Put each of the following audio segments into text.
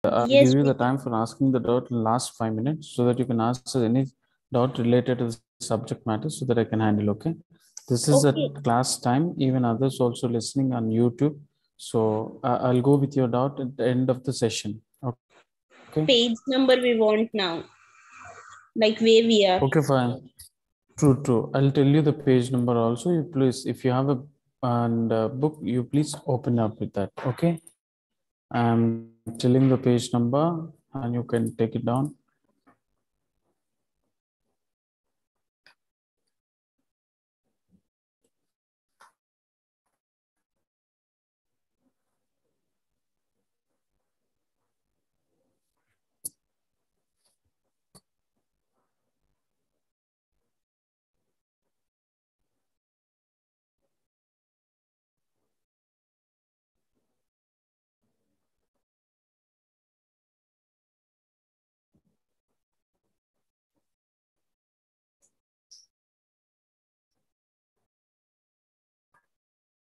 I'll Yes, give you the time for asking the doubt in the last 5 minutes so that you can ask any doubt related to the subject matter so that I can handle. Okay. This is a okay. class time, even others also listening on YouTube. So I'll go with your doubt at the end of the session. Okay. Page number we want now, like where we are. Okay, fine. True. I'll tell you the page number also. You please, if you have a book, you please open up with that. Okay. I'm telling the page number and you can take it down.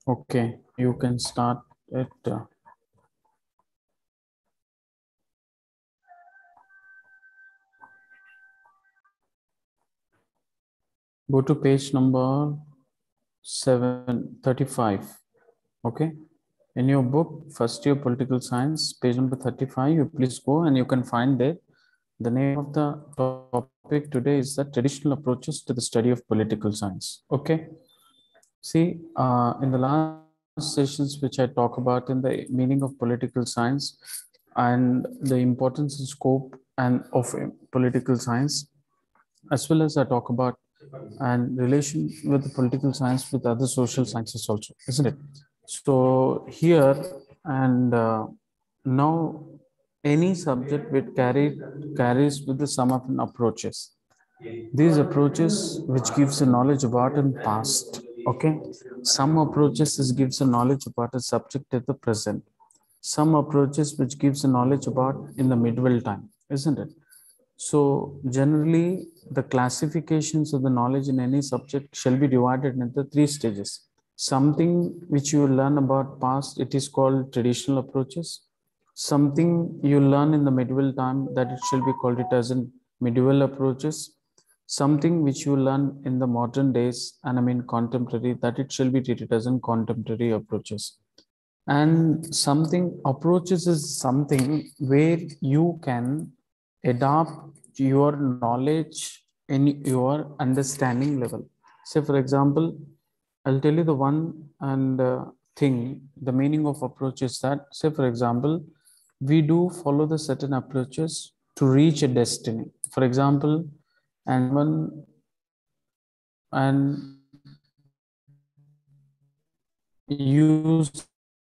Okay, you can start it. Go to page number 735. Okay, in your book, first year political science, page number 35, you please go and you can find there. The name of the topic today is the traditional approaches to the study of political science. Okay, see, in the last sessions which I talk about in the meaning of political science and the importance and scope and of political science, as well as I talk about and relation with the political science with other social sciences also, isn't it? So here and now any subject which carries with the sum of approaches. These approaches which gives a knowledge about in past. Okay, some approaches is gives a knowledge about a subject at the present. Some approaches which gives a knowledge about in the medieval time, isn't it? So generally, the classifications of the knowledge in any subject shall be divided into three stages. Something which you learn about past, it is called traditional approaches. Something you learn in the medieval time, that it shall be called it as in medieval approaches. Something which you learn in the modern days, and I mean contemporary, that it shall be treated as in contemporary approaches. And something approaches is something where you can adapt your knowledge in your understanding level. Say, for example, I'll tell you the one and thing, the meaning of approach is that, say, for example, we do follow the certain approaches to reach a destiny. For example, and one and use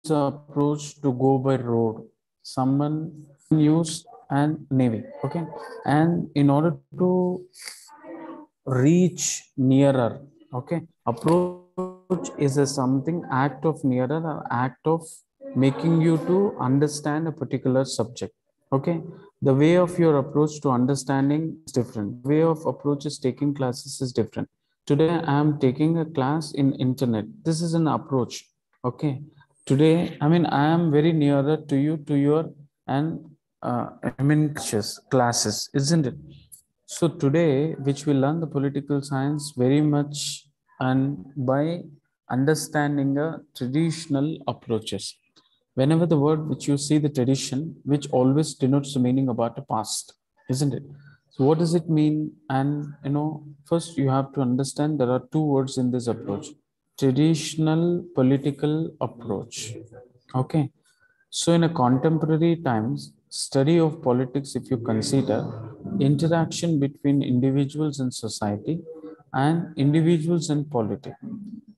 the approach to go by road. Someone use and navy. Okay, and in order to reach nearer, okay, approach is a something act of nearer or act of making you to understand a particular subject. Okay, the way of your approach to understanding is different. Way of approach is taking classes is different. Today I am taking a class in internet. This is an approach. Okay, today I mean I am very nearer to you, to your and I mean classes, isn't it? So today, which we learn the political science very much and by understanding the traditional approaches. Whenever the word which you see the tradition, which always denotes the meaning about the past, isn't it? So what does it mean? And first you have to understand there are two words in this approach: traditional political approach. Okay. So in a contemporary times, study of politics, if you consider interaction between individuals in society and individuals in politics,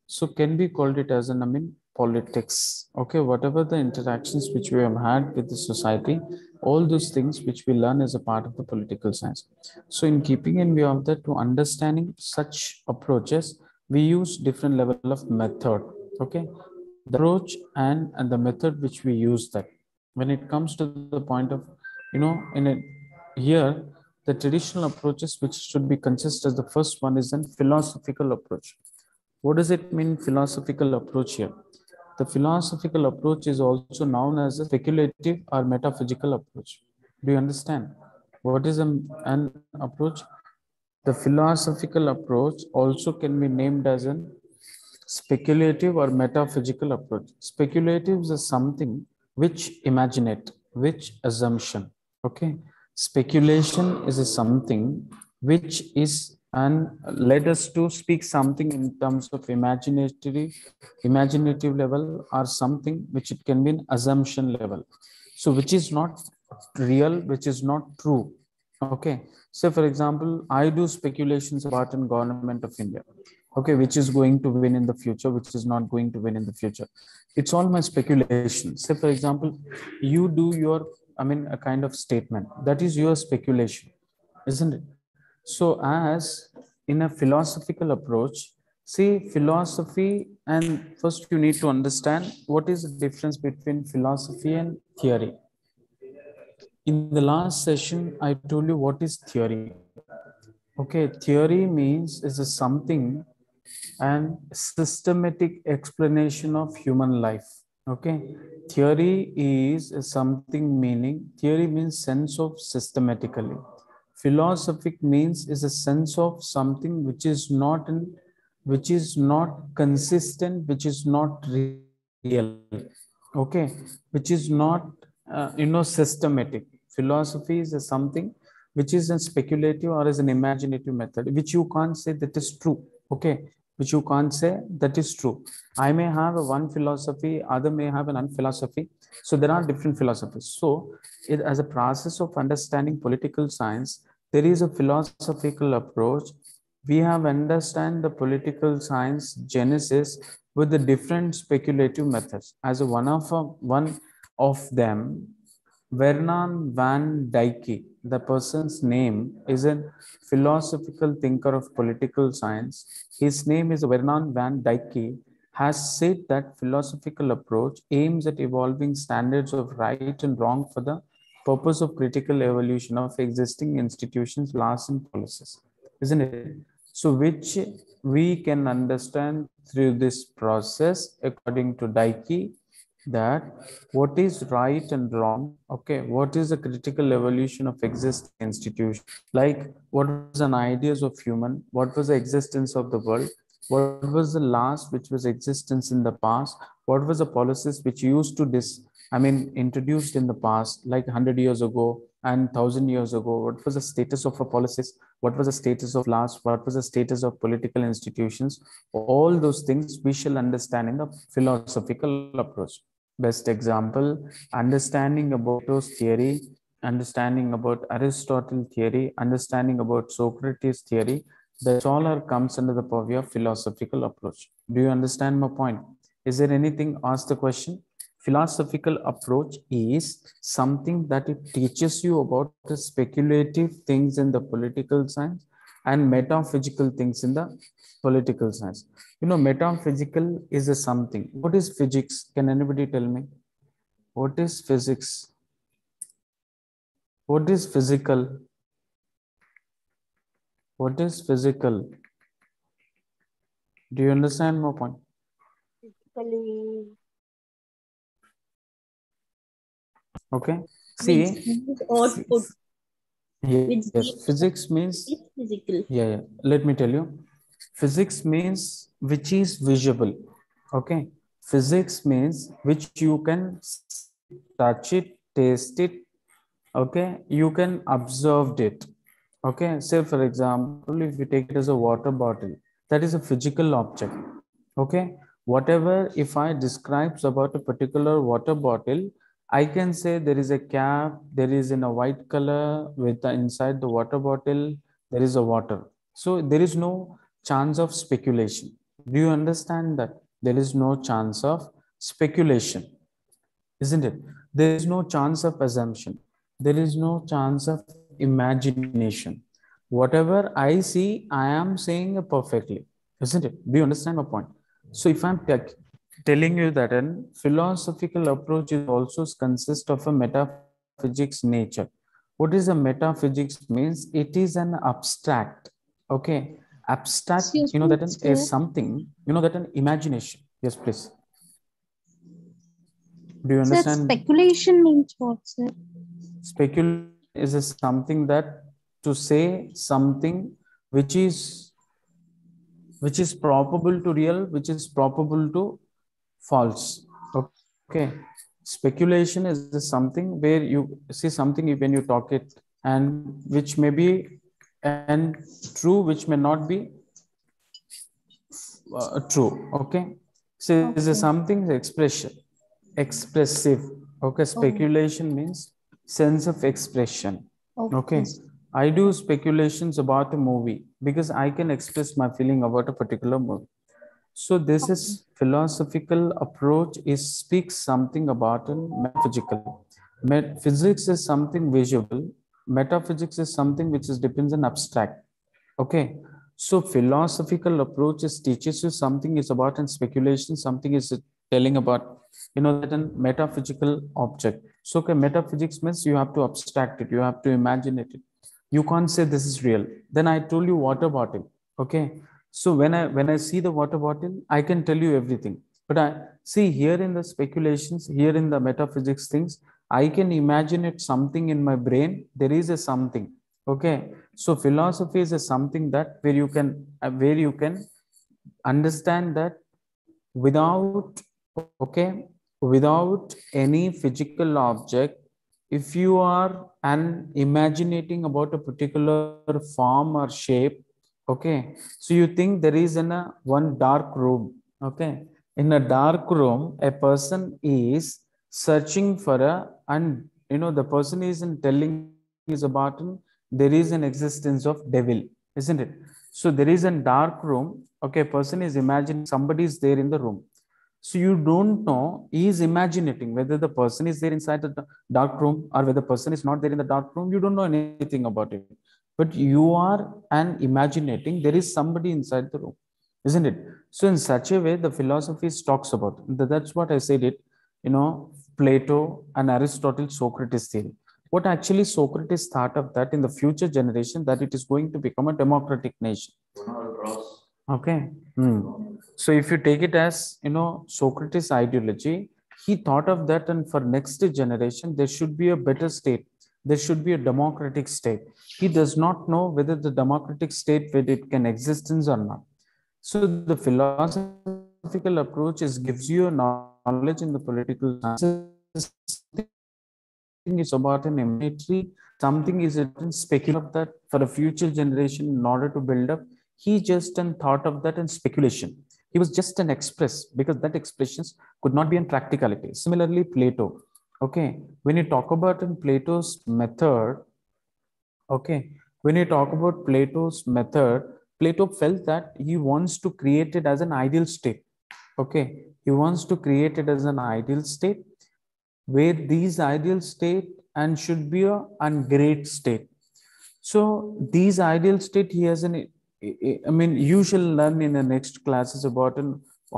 so can be called it as an, I mean, politics. Okay, whatever the interactions which we have had with the society, all those things which we learn as a part of the political science. So in keeping in view of that, to understanding such approaches, we use different level of method. Okay, the approach and the method which we use that when it comes to the point of in a here the traditional approaches which should be consist as the first one is a philosophical approach. What does it mean philosophical approach here? The philosophical approach is also known as a speculative or metaphysical approach. Do you understand? What is an approach? The philosophical approach also can be named as an speculative or metaphysical approach. Speculative is something which imaginate, which assumption. Okay. Speculation is a something which is and led us to speak something in terms of imaginative level, or something which it can be an assumption level. So which is not real, which is not true. Okay. So for example, I do speculations about in government of India, okay, which is going to win in the future, which is not going to win in the future. It's all my speculation. Say for example, you do your, I mean, a kind of statement, that is your speculation, isn't it? So as in a philosophical approach, see, philosophy, and first you need to understand what is the difference between philosophy and theory. In the last session I told you what is theory. Okay, theory means is a something and systematic explanation of human life. Okay, theory is something, meaning theory means sense of systematically. Philosophic means is a sense of something which is not in, which is not consistent, which is not real. Okay, which is not systematic. Philosophy is a something which is a speculative or is an imaginative method, which you can't say that is true. Okay, which you can't say that is true. I may have a one philosophy, other may have an unphilosophy. So there are different philosophies. So it, as a process of understanding political science, there is a philosophical approach. We have understand the political science genesis with the different speculative methods. As a one of them, Vernon van Dijk, the person's name, is a philosophical thinker of political science. His name is Vernon van Dijk, has said that philosophical approach aims at evolving standards of right and wrong for the purpose of critical evolution of existing institutions, laws, and policies. Isn't it? So, which we can understand through this process, according to Dijk, that what is right and wrong, okay, what is the critical evolution of existing institution, like what was an ideas of human, what was the existence of the world, what was the last which was existence in the past, what was the policies which used to introduced in the past, like 100 years ago and 1,000 years ago, what was the status of a policies, what was the status of laws, what was the status of political institutions. All those things we shall understand in the philosophical approach. Best example, understanding about Plato's theory, understanding about Aristotle theory, understanding about Socrates theory, that all are comes under the purview of philosophical approach. Do you understand my point? Is there anything? Ask the question. Philosophical approach is something that it teaches you about the speculative things in the political science and metaphysical things in the political science. You know, metaphysical is a something. What is physics? Can anybody tell me? What is physics? What is physical? What is physical? Do you understand my point? Okay. See, output. yes, physics means Physical. yeah. Let me tell you. Physics means which is visible. Okay. Physics means which you can touch it, taste it. Okay. You can observe it. Okay. Say, for example, if you take it as a water bottle, that is a physical object. Okay. Whatever, if I describes about a particular water bottle, I can say there is a cap, there is in a white color with the inside the water bottle, there is a water. So there is no chance of speculation. Do you understand that? There is no chance of speculation, isn't it? There is no chance of assumption. There is no chance of imagination. Whatever I see, I am saying perfectly, isn't it? Do you understand my point? So if I'm telling you that a philosophical approach is also consists of a metaphysics nature. What is a metaphysics means? It is an abstract. Okay, abstract. Excuse You know me, that sir. is something. You know that an imagination. Yes, please. Do you Sir, understand? speculation means what, sir? Speculation is a something that to say something which is probable to real, which is probable to false. Okay. Speculation is something where you see something when you talk it, and which may be and true, which may not be true. Okay. So is Okay. something expression, expressive. Okay. Oh, Speculation means sense of expression. okay. Okay. I do speculations about a movie because I can express my feeling about a particular movie. So this Okay. is philosophical approach is speaks something about a metaphysical. Physics is something visual. Metaphysics is something which is depends on abstract. Okay. So philosophical approaches teaches you something is about and speculation, something is telling about, that a metaphysical object. So okay, metaphysics means you have to abstract it, you have to imagine it. You can't say this is real. Then I told you water bottle. Okay. So when I see the water bottle, I can tell you everything. But I see here in the speculations, here in the metaphysics things, I can imagine it something in my brain. There is a something. Okay. So philosophy is a something that where you can understand that without, okay, without any physical object, if you are imaginating about a particular form or shape, okay, so you think there is in a one dark room. Okay. In a dark room, a person is searching for a, and the person isn't telling is about there is an existence of devil, isn't it? So there is a dark room. Okay, person is imagining somebody is there in the room. So you don't know, he is imagining whether the person is there inside the dark room or whether the person is not there in the dark room. You don't know anything about it. But you are imagining there is somebody inside the room, isn't it? So in such a way, the philosophy talks about. That's what I said it, Plato and Aristotle, Socrates theory. What actually Socrates thought of that in the future generation, that it is going to become a democratic nation. Okay. So if you take it as, Socrates ideology, he thought of that, and for next generation, there should be a better state. There should be a democratic state. He does not know whether the democratic state, whether it can exist or not. So the philosophical approach is gives you a knowledge in the political sciences. Something is about an imaginary, something is written speculative of that for a future generation in order to build up. He just thought of that in speculation. He was just an express because that expressions could not be in practicality. Similarly, Plato. Okay, when you talk about in Plato's method, okay, when you talk about Plato's method, Plato felt that he wants to create it as an ideal state. Okay, he wants to create it as an ideal state where these ideal state and should be a great state. So these ideal state he has an, I mean, you shall learn in the next classes about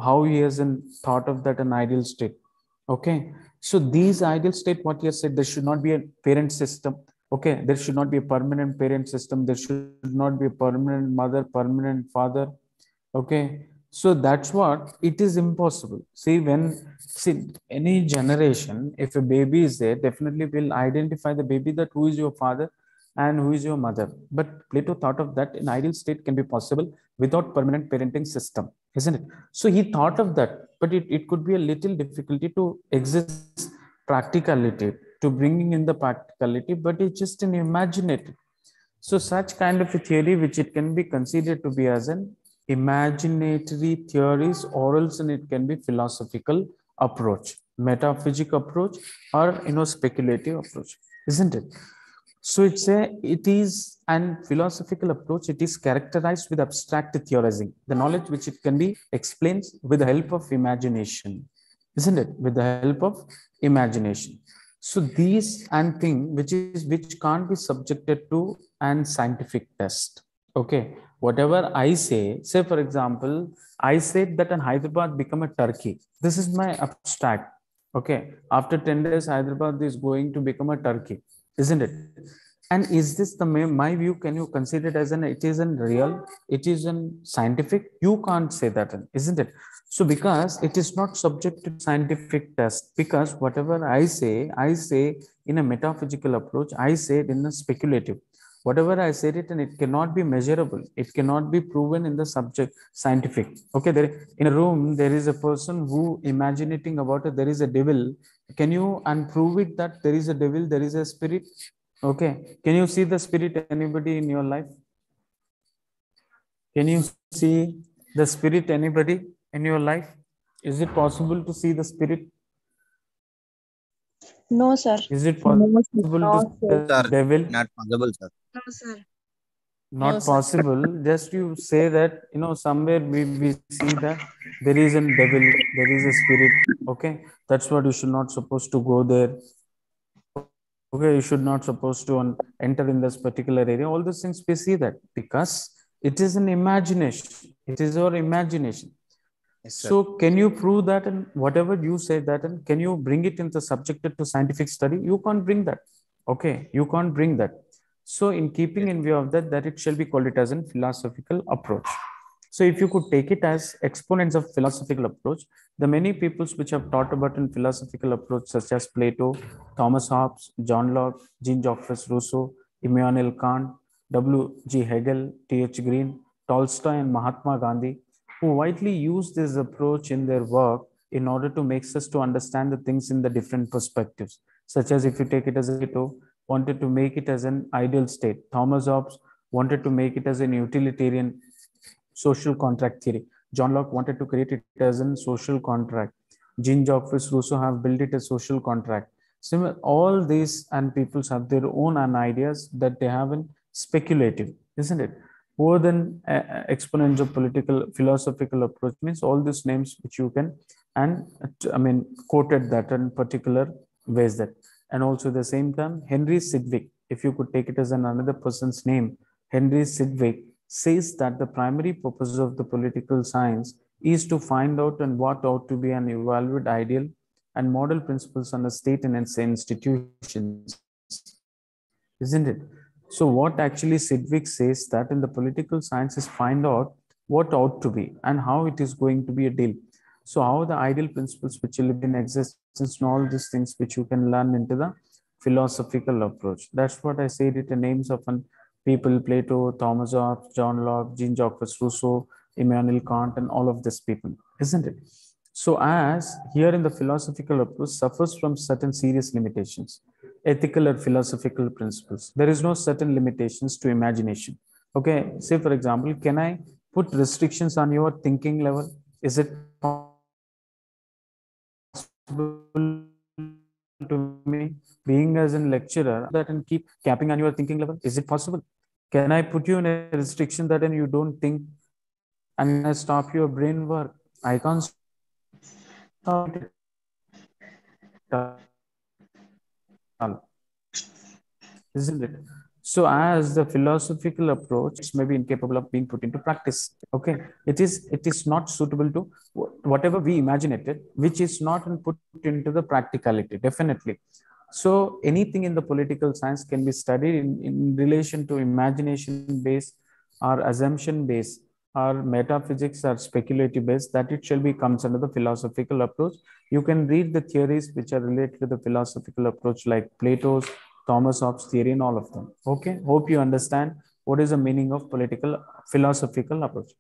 how he has thought of that an ideal state. Okay. So these ideal state, what he has said, there should not be a parent system. Okay. There should not be a permanent parent system. There should not be a permanent mother, permanent father. Okay. So that's what it is impossible. See any generation, if a baby is there, definitely will identify the baby that who is your father and who is your mother. But Plato thought of that an ideal state can be possible without permanent parenting system, isn't it? So he thought of that, but it could be a little difficulty to exist practicality, to bringing in the practicality, but it's just an imaginative. So such kind of a theory, which it can be considered to be as an imaginatory theories, or else it can be philosophical approach, metaphysical approach, or speculative approach, isn't it? So it is an philosophical approach. It is characterized with abstract theorizing, the knowledge which it can be explains with the help of imagination, isn't it? With the help of imagination. So these and thing which can't be subjected to an scientific test. Okay, whatever I say for example, I said that an Hyderabad become a Turkey. This is my abstract. Okay, after 10 days, Hyderabad is going to become a Turkey, isn't it? And is this the my view? Can you consider it as an it isn't real? It isn't scientific? You can't say that, isn't it? So because it is not subject to scientific test, because whatever I say in a metaphysical approach, I say it in a speculative. Whatever I said it, and it cannot be measurable. It cannot be proven in the subject scientific. Okay, there in a room there is a person who imaginating about it. There is a devil. Can you unprove it that there is a devil? There is a spirit. Okay. Can you see the spirit anybody in your life? Can you see the spirit anybody in your life? Is it possible to see the spirit? No, sir. Is it No, possible sir. to see the Sir, devil? not possible, sir. No, sir. Not No, sir. possible. Just you say that, somewhere we see that there is a devil, there is a spirit. Okay. That's what you should not supposed to go there. Okay, you should not supposed to enter in this particular area. All those things we see that because it is an imagination. It is our imagination. Yes, sir. So can you prove that, and whatever you say that, and can you bring it into subjected to scientific study? You can't bring that. Okay, you can't bring that. So in keeping in view of that it shall be called it as a philosophical approach. So if you could take it as exponents of philosophical approach, the many peoples which have taught about in philosophical approach, such as Plato, Thomas Hobbes, John Locke, Jean-Jacques Rousseau, Immanuel Kant, W.G. Hegel, T.H. Green, Tolstoy, and Mahatma Gandhi, who widely use this approach in their work in order to make us to understand the things in the different perspectives. Such as if you take it as a Plato wanted to make it as an ideal state. Thomas Hobbes wanted to make it as an utilitarian social contract theory. John Locke wanted to create it as a social contract. Jean-Jacques Rousseau have built it as social contract. Similar, all these and peoples have their own ideas that they have in speculative, isn't it? More than exponents of political philosophical approach means all these names which you can and quoted that in particular ways that, and also the same time Henry Sidgwick, if you could take it as another person's name, Henry Sidgwick says that the primary purpose of the political science is to find out and what ought to be an evaluated ideal and model principles on the state and its institutions, isn't it? So what actually Sidgwick says that in the political sciences find out what ought to be and how it is going to be a deal. So how the ideal principles which will be in existence and all these things which you can learn into the philosophical approach. That's what I said it, the names of people, Plato, Thomas Hobbes, John Locke, Jean-Jacques Rousseau, Immanuel Kant, and all of these people, isn't it? So as here in the philosophical approach suffers from certain serious limitations, ethical or philosophical principles. There is no certain limitations to imagination. Okay, say for example, can I put restrictions on your thinking level? Is it possible to me, being as a lecturer, that and keep capping on your thinking level? Is it possible? Can I put you in a restriction that and you don't think and I stop your brain work? I can't stop it. Isn't it? So as the philosophical approach may be incapable of being put into practice. Okay, it is not suitable to whatever we imagine it, which is not put into the practicality, definitely. So anything in the political science can be studied in relation to imagination based or assumption based or metaphysics or speculative based, that it shall be comes under the philosophical approach. You can read the theories which are related to the philosophical approach like Plato's, Thomas Hobbes theory, and all of them. Okay, hope you understand what is the meaning of political philosophical approach.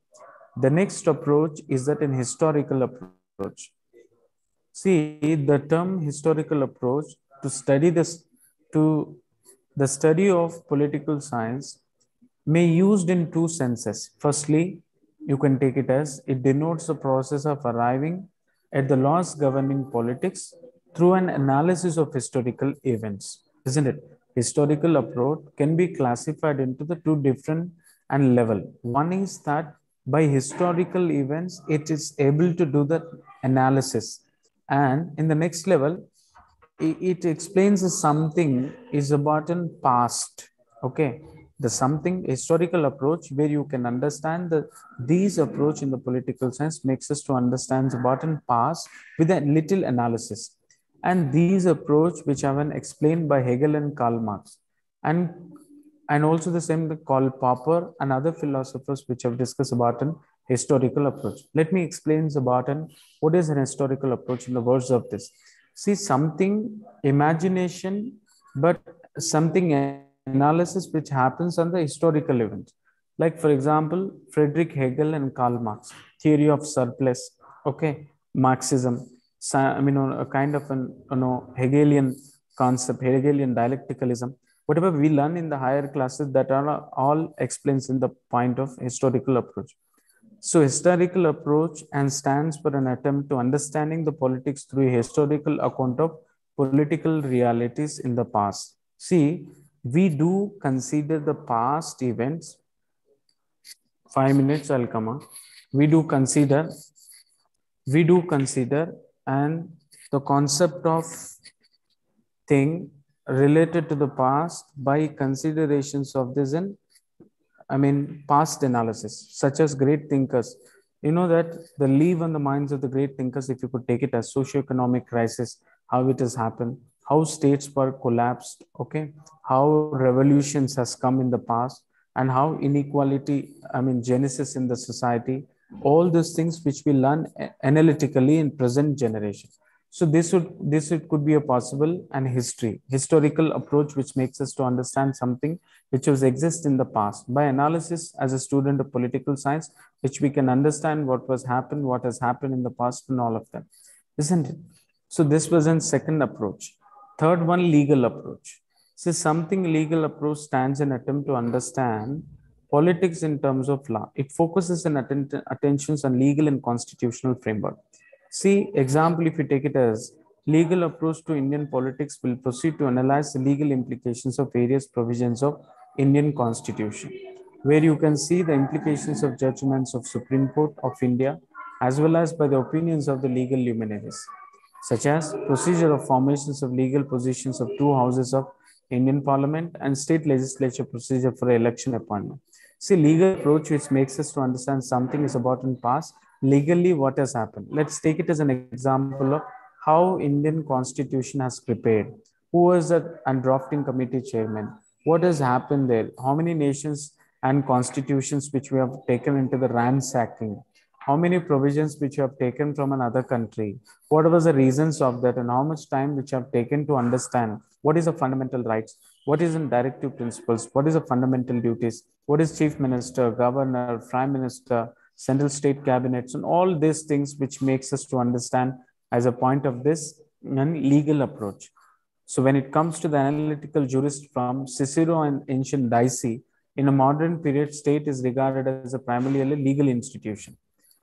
The next approach is that an historical approach. See, the term historical approach to study this, to the study of political science may used in two senses. Firstly, you can take it as it denotes the process of arriving at the laws governing politics through an analysis of historical events, isn't it? Historical approach can be classified into the two different and level. One is that by historical events, it is able to do the analysis. And in the next level, it explains something is about in past. Okay, the something historical approach where you can understand the these approach in the political science makes us to understand about in past with a little analysis. And these approach which have been explained by Hegel and Karl Marx and and also the same Karl Popper and other philosophers which have discussed about an historical approach. Let me explain about what is an historical approach in the words of this. See, something imagination, but something analysis which happens on the historical events. Like for example, Friedrich Hegel and Karl Marx, theory of surplus, okay, Marxism, I mean, a kind of an Hegelian concept, Hegelian dialecticalism, whatever we learn in the higher classes, that are all explains in the point of historical approach. So historical approach and stands for an attempt to understanding the politics through a historical account of political realities in the past. See, we do consider the past events. 5 minutes, I'll come on. We do consider, and the concept of thing related to the past by considerations of this and past analysis, such as great thinkers. You know that the leave on the minds of the great thinkers, if you could take it as socio-economic crisis, how it has happened, how states were collapsed, okay, how revolutions has come in the past, and how inequality, genesis in the society, all those things which we learn analytically in present generation. So this could be a possible and historical approach which makes us to understand something which was exist in the past. By analysis, as a student of political science, which we can understand what has happened in the past and all of them, isn't it? So this was a second approach. Third one, legal approach. So something legal approach stands an attempt to understand politics in terms of law. It focuses on attentions on legal and constitutional framework. See, example, if you take it as legal approach to Indian politics will proceed to analyze the legal implications of various provisions of Indian Constitution, where you can see the implications of judgments of Supreme Court of India, as well as by the opinions of the legal luminaries, such as procedure of formations of legal positions of two houses of Indian Parliament and state legislature procedure for election appointment. See, legal approach which makes us to understand something is about in past, legally what has happened. Let's take it as an example of how Indian Constitution has prepared. Who was the drafting committee chairman? What has happened there? How many nations and constitutions which we have taken into the ransacking? How many provisions which you have taken from another country? What was the reasons of that, and how much time which you have taken to understand what is the fundamental rights, what is in directive principles, what is the fundamental duties, what is chief minister, governor, prime minister, central state cabinets, and all these things which makes us to understand as a point of this legal approach. So when it comes to the analytical jurist from Cicero and ancient Dicey, in a modern period, state is regarded as a primarily legal institution.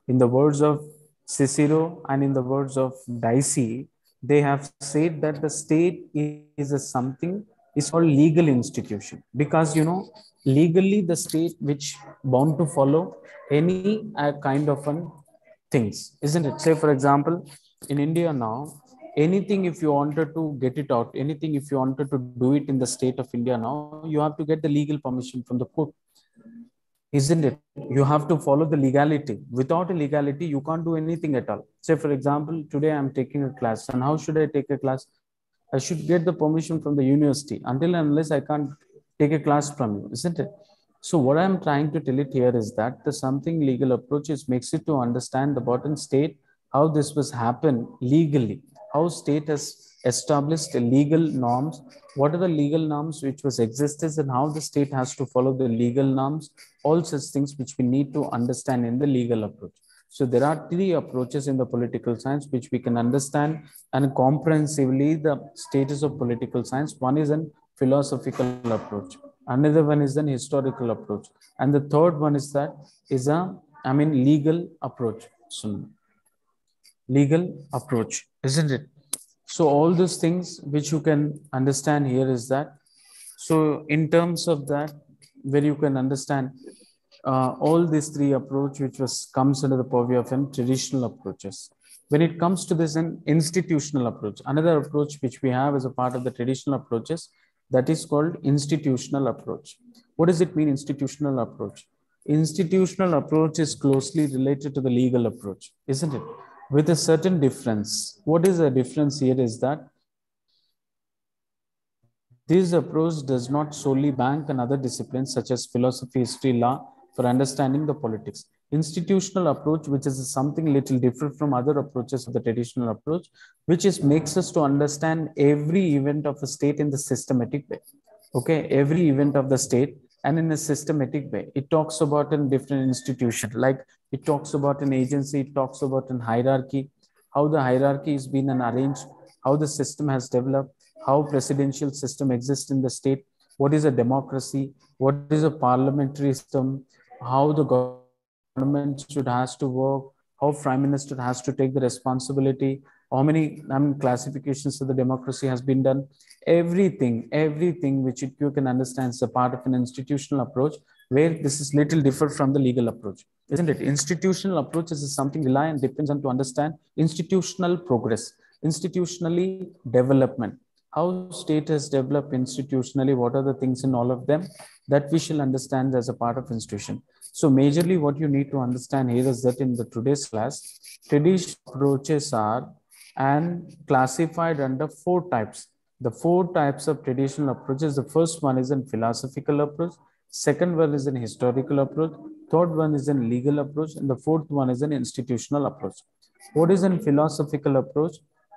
In the words of Cicero and in the words of Dicey, they have said that the state is called legal institution, because legally the state which bound to follow any kind of things, isn't it? Say for example, in India now, anything if you wanted to get it out, anything if you wanted to do it in the state of India now, you have to get the legal permission from the court, isn't it? You have to follow the legality. Without a legality, you can't do anything at all. Say for example, today I'm taking a class, and how should I take a class? I should get the permission from the university. Until and unless I can't take a class from you, isn't it? So what I'm trying to tell it here is that the something legal approaches makes it to understand the bottom state, how this was happen legally, how state has established legal norms, what are the legal norms which was existed, and how the state has to follow the legal norms, all such things which we need to understand in the legal approach. So there are three approaches in the political science which we can understand and comprehensively the status of political science. One is an philosophical approach. Another one is an historical approach. And the third one is legal approach. So, legal approach, isn't it? So all those things which you can understand here is that, so in terms of that, where you can understand all these three approach, which comes under the purview of traditional approaches. When it comes to this an institutional approach, another approach which we have as a part of the traditional approaches, that is called institutional approach. What does it mean, institutional approach? Institutional approach is closely related to the legal approach, isn't it? With a certain difference. What is the difference here is that This approach does not solely bank on other disciplines such as philosophy, history, law for understanding the politics. Institutional approach, which is something little different from other approaches of the traditional approach, which is makes us to understand every event of a state in the systematic way. Okay, every event of the state and in a systematic way. It talks about a different institution, like it talks about an agency, it talks about an hierarchy, how the hierarchy is being arranged, how the system has developed, how presidential system exists in the state, what is a democracy, what is a parliamentary system, how the government should has to work, how prime minister has to take the responsibility, how many classifications of the democracy has been done. Everything which you can understand is a part of an institutional approach, where this is little different from the legal approach, isn't it? Institutional approach is something rely and depends on to understand institutional progress, institutionally development, how state has developed institutionally, what are the things in all of them that we shall understand as a part of institution. So majorly what you need to understand here is that in the today's class, traditional approaches are and classified under four types. The four types of traditional approaches, the first one is a philosophical approach, second one is an historical approach, third one is a legal approach, and the fourth one is an institutional approach. What is a philosophical approach?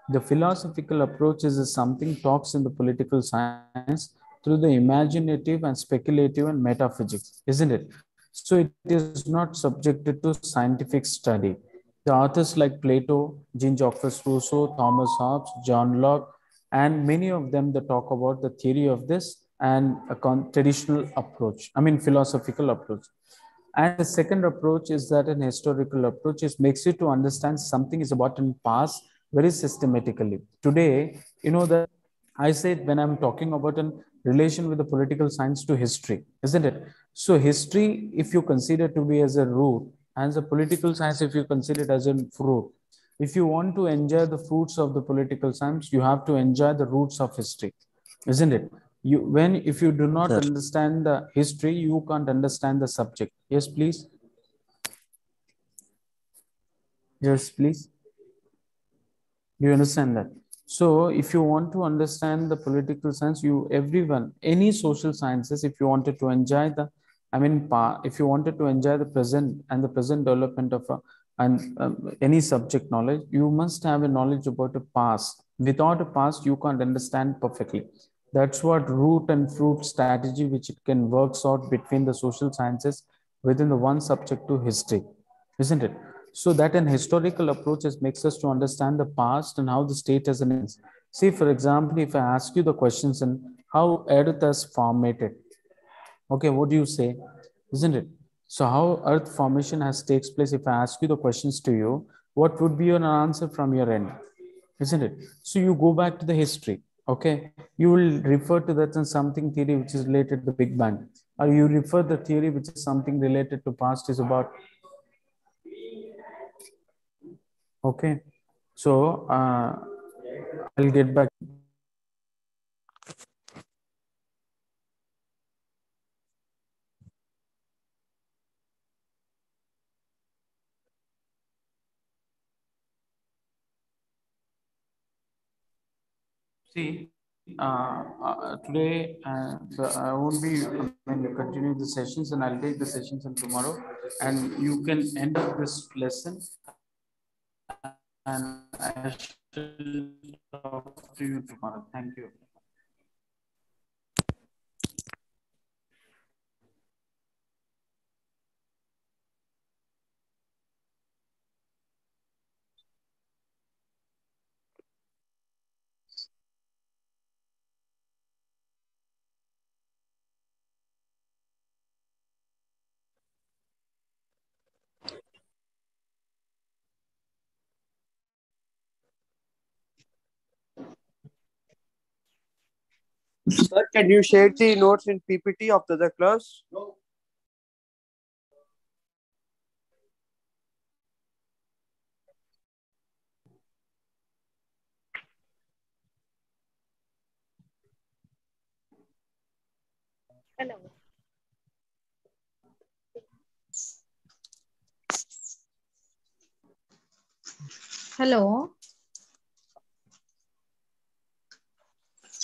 The philosophical approach is something talks in the political science through the imaginative and speculative and metaphysics, isn't it? So it is not subjected to scientific study. The authors like Plato, Jean-Jacques Rousseau, Thomas Hobbes, John Locke, and many of them that talk about the theory of this and a traditional approach, philosophical approach. And the second approach is that an historical approach is makes you to understand something is about in past very systematically. Today, you know that I said when I'm talking about a relation with the political science to history, isn't it? So history, if you consider to be as a root, and the political science, if you consider it as a fruit, if you want to enjoy the fruits of the political science, you have to enjoy the roots of history, isn't it? If you do not understand the history, you can't understand the subject. Yes, please. Yes, please. Do you understand that? So if you want to understand the political science, everyone, any social sciences, if you wanted to enjoy the, if you wanted to enjoy the present and the present development of any subject knowledge, you must have a knowledge about the past. Without a past, you can't understand perfectly. That's what root and fruit strategy, which it can works out between the social sciences within the one subject to history, isn't it? So that an historical approach makes us to understand the past and how the state has an. See, for example, if I ask you the questions and how Earth has formated, okay, what do you say? Isn't it? So how Earth formation has takes place, if I ask you the questions to you, what would be your answer from your end? Isn't it? So you go back to the history, okay? You will refer to that as something theory which is related to the Big Bang, or you refer the theory which is something related to past is about. Okay, so I'll get back. See, today I won't be continue the sessions, and I'll take the sessions and tomorrow, and you can end up this lesson, and I shall talk to you tomorrow. Thank you. Sir, can you share the notes in PPT after the class? No. Hello. Hello.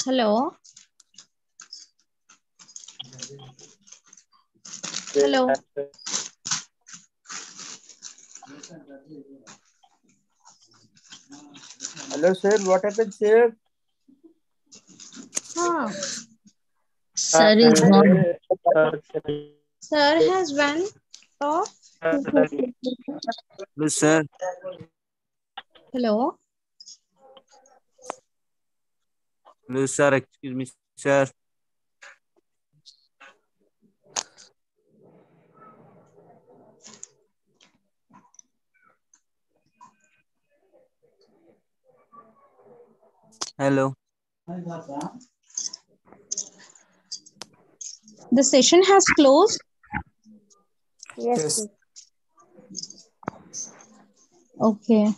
Hello. Hello. Hello, sir. What happened, sir? Huh. Sir is not. Sir has went off. Hello, sir. Hello. Hello, sir. Excuse me, sir. Hello. The session has closed. Yes. Okay.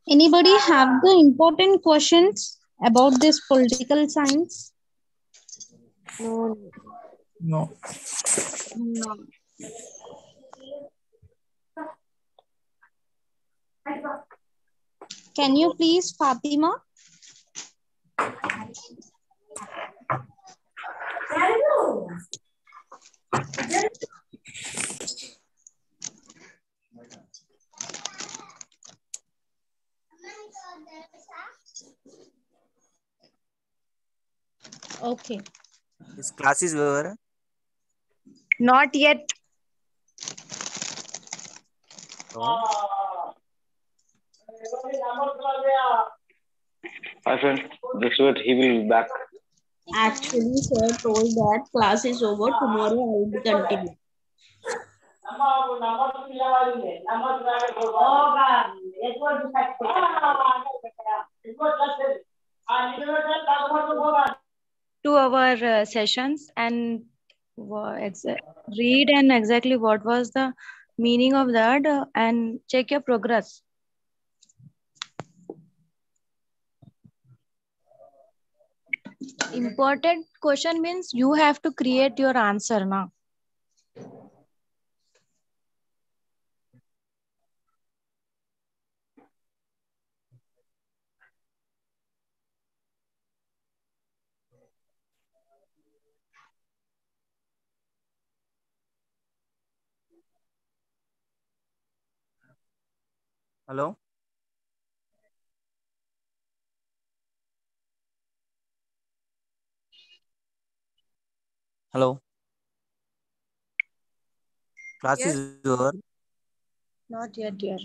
Anybody have the important questions about this political science? No. No. No. Can you please, Fatima? Okay. His class is over. Not yet. Hello? I friend, this what he will be back. Actually, sir told that class is over. Tomorrow I will be continuing. To our sessions and read and exactly what was the meaning of that and check your progress. Important question means you have to create your answer now. Hello? Hello? Class Yes. is over. Not yet, dear.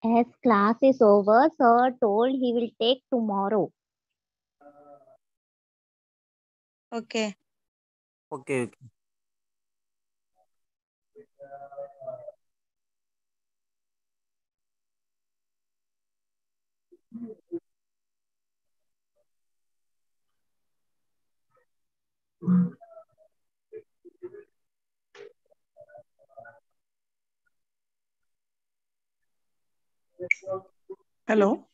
As class is over, sir told he will take tomorrow. Okay. Okay, okay. Hello.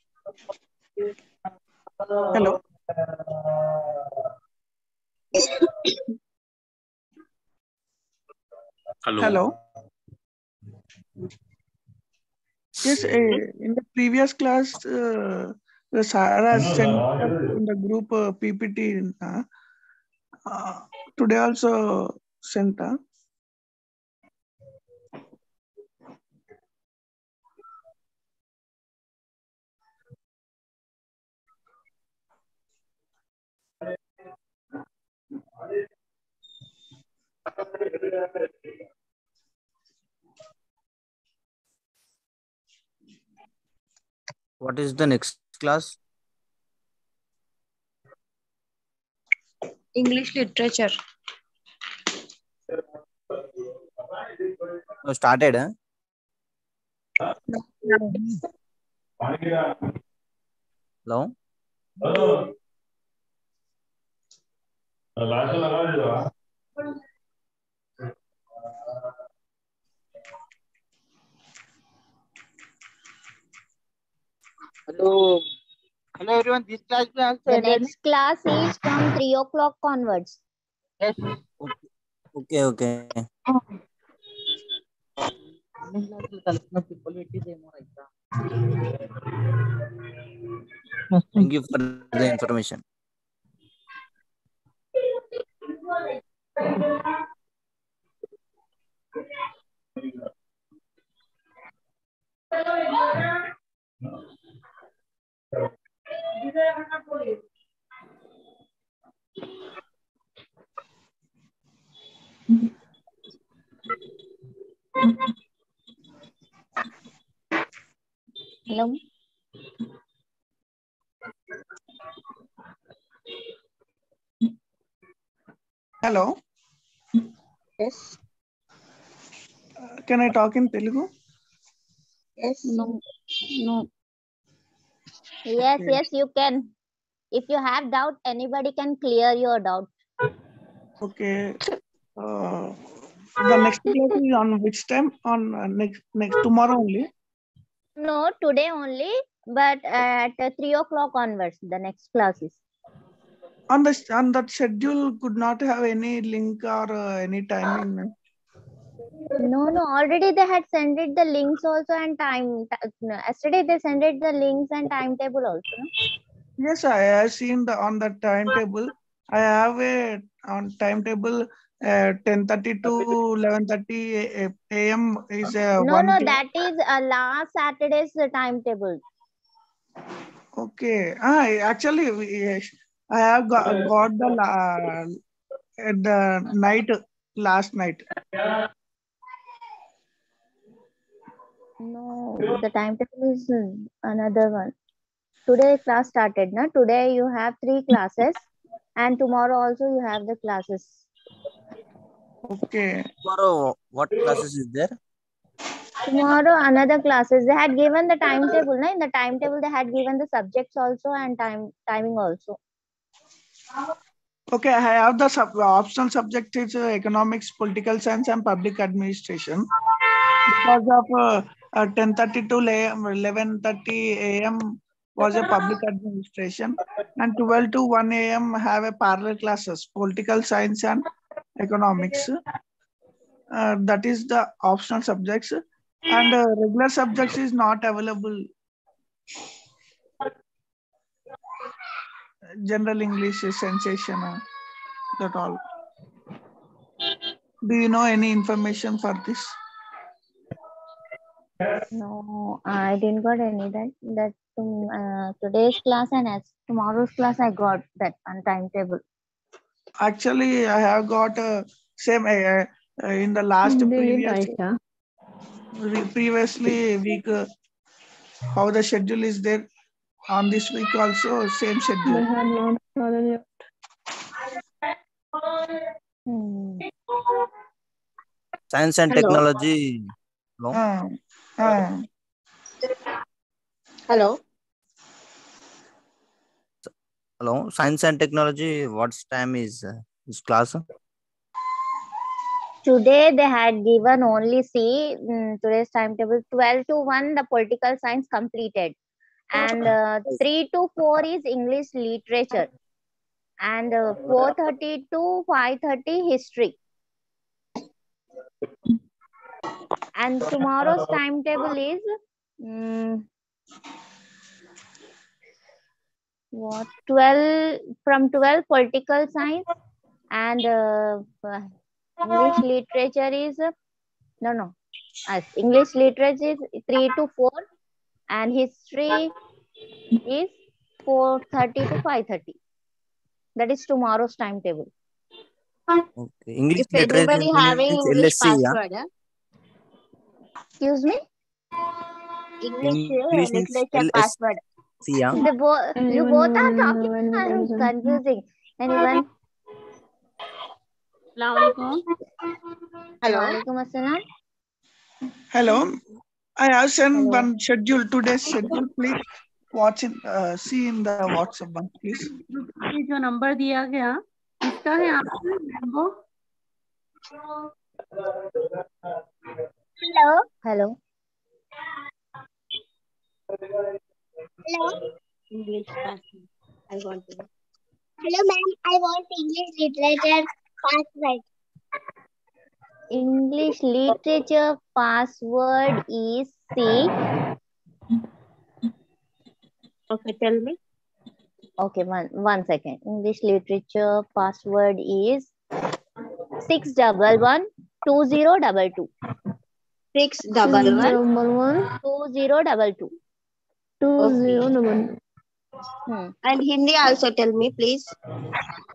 Hello. Hello. Hello. Yes, in the previous class, the Sara sent us in the group PPT. Today also sent. What is the next class? English literature. Oh, started, huh? Hello? Hello. Hello everyone, this class will also The ended. next class is from 3 o'clock onwards. Yes. Okay, okay. Online class లో కలిసిన people పెట్టిదేమో అయితే. Thank you for the information. Hello. Hello. Yes. Can I talk in Telugu? Yes. No. No. Yes, Okay. yes, you can. If you have doubt, anybody can clear your doubt. Okay. The next class is on which time? On next tomorrow only. No, today only, but at 3 o'clock onwards, the next class is. On that schedule could not have any link or any timing. ma'am. No, already they had sent it the links also and time. No, yesterday they sent it the links and timetable also. No? Yes, I have seen on the timetable. I have a on timetable 10:30 to 11:30 a.m. is No, 1 class. that is last Saturday's timetable. Okay. Actually, yes, I have got at the night last night. No, the timetable is another one. Today class started, na? Today you have 3 classes and tomorrow also you have the classes. Okay. Tomorrow, what classes is there? Tomorrow another classes. They had given the timetable, na? In the timetable they had given the subjects also and timing also. Okay, I have the optional subject is economics, political science, and public administration. Because of 10:30 to 11:30 a.m. was a public administration, and 12 to 1 a.m. have a parallel classes, political science and economics. That is the optional subjects, and regular subjects is not available. General English, sensation, that all. Do you know any information for this? No, I didn't got any that today's class and as tomorrow's class I got that on timetable. Actually, I have got same in the last previously week. How the schedule is there on this week also same schedule. Science and Hello. technology. No? Hello. Hello. Science and technology. What time is this class? Today they had given only today's timetable 12 to 1 the political science completed and 3 to 4 is English literature and 4:30 to 5:30 history. And tomorrow's timetable is what 12 from 12 political science and English literature is English literature is 3 to 4 and history is 4:30 to 5:30. That is tomorrow's timetable. Okay. English If literature anybody having means English LSC, yeah? password, Excuse me? English English means literature LSC, password. yeah? You both are talking. I'm confusing. Anyone? Hello. Walaikum assalam. Hello, I have sent Hello. one schedule, today's schedule. Please watch in see in the WhatsApp one, please. ये जो number दिया गया किसका है आपका number? Hello. Hello. English password. I want to know. Hello, ma'am. I want English literature password. English literature password is C. Okay, tell me. Okay, one second. English literature password is 6112022. 611 2022. 2022. And Hindi also tell me, please.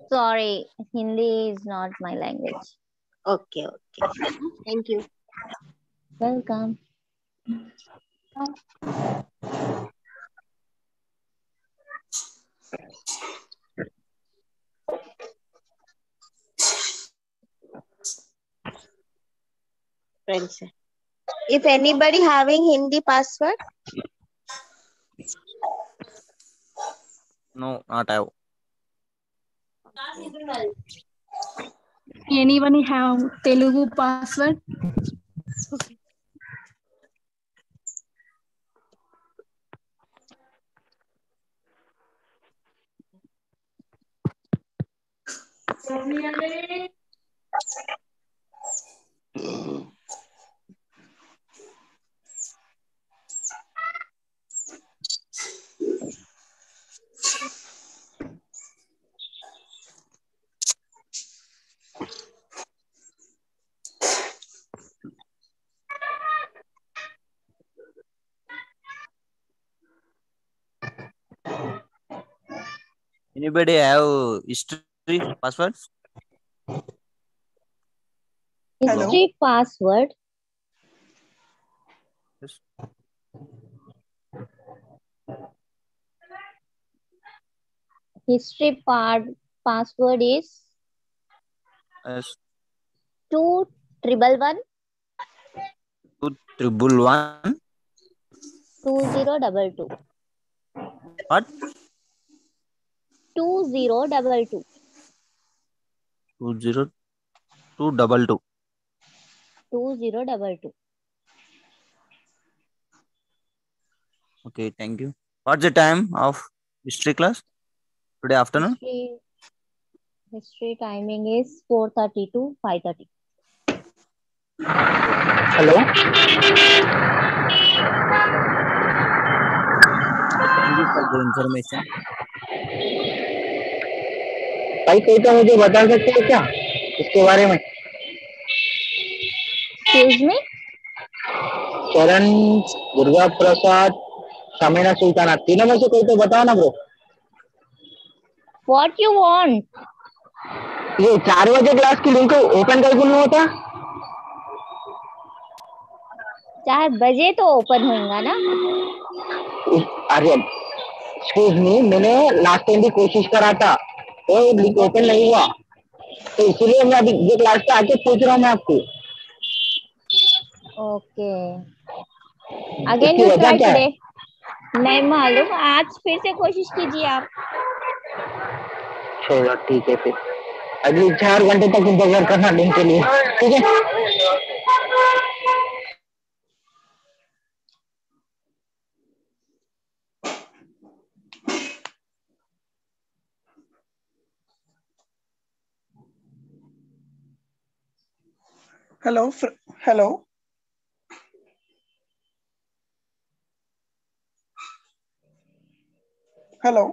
Sorry, Hindi is not my language. Okay, okay. Thank you. Welcome. Friends. If anybody having Hindi password, No, not have. Anyone have Telugu password? Anybody have history passwords? History password. Yes. History password is Yes. 2111 211. 2022. What? 2022. 20222. 2022. Okay, thank you. What's the time of history class today afternoon? History timing is 4:30 to 5:30. Hello. Thank you for the information. भाई कोई तो मुझे बता सकते हो क्या इसके बारे में? Excuse me? चरण, दुर्गा प्रसाद, शमीना सुल्ताना, तीनों में से कोई तो बताओ ना ब्रो. What you want? ये 4 बजे क्लास की लिंक ओपन करके नहीं होता? 4 बजे तो ओपन होगा ना? अरे एक्सक्यूज मी, मैंने लास्ट टाइम भी कोशिश करा था तो लिंक ओपन नहीं हुआ, तो इसलिए मैं अभी ये क्लास पे आके पूछ रहा हूँ मैं आपको. ओके. अगेन इसकी यू वजह ट्राई क्या है? टुडे. नहीं मालूम, आज फिर से कोशिश कीजिए आप. चलो ठीक है, फिर अगले 4 घंटे तक इंतजार करना लिंक के लिए, ठीक है? Hello. Hello. Hello.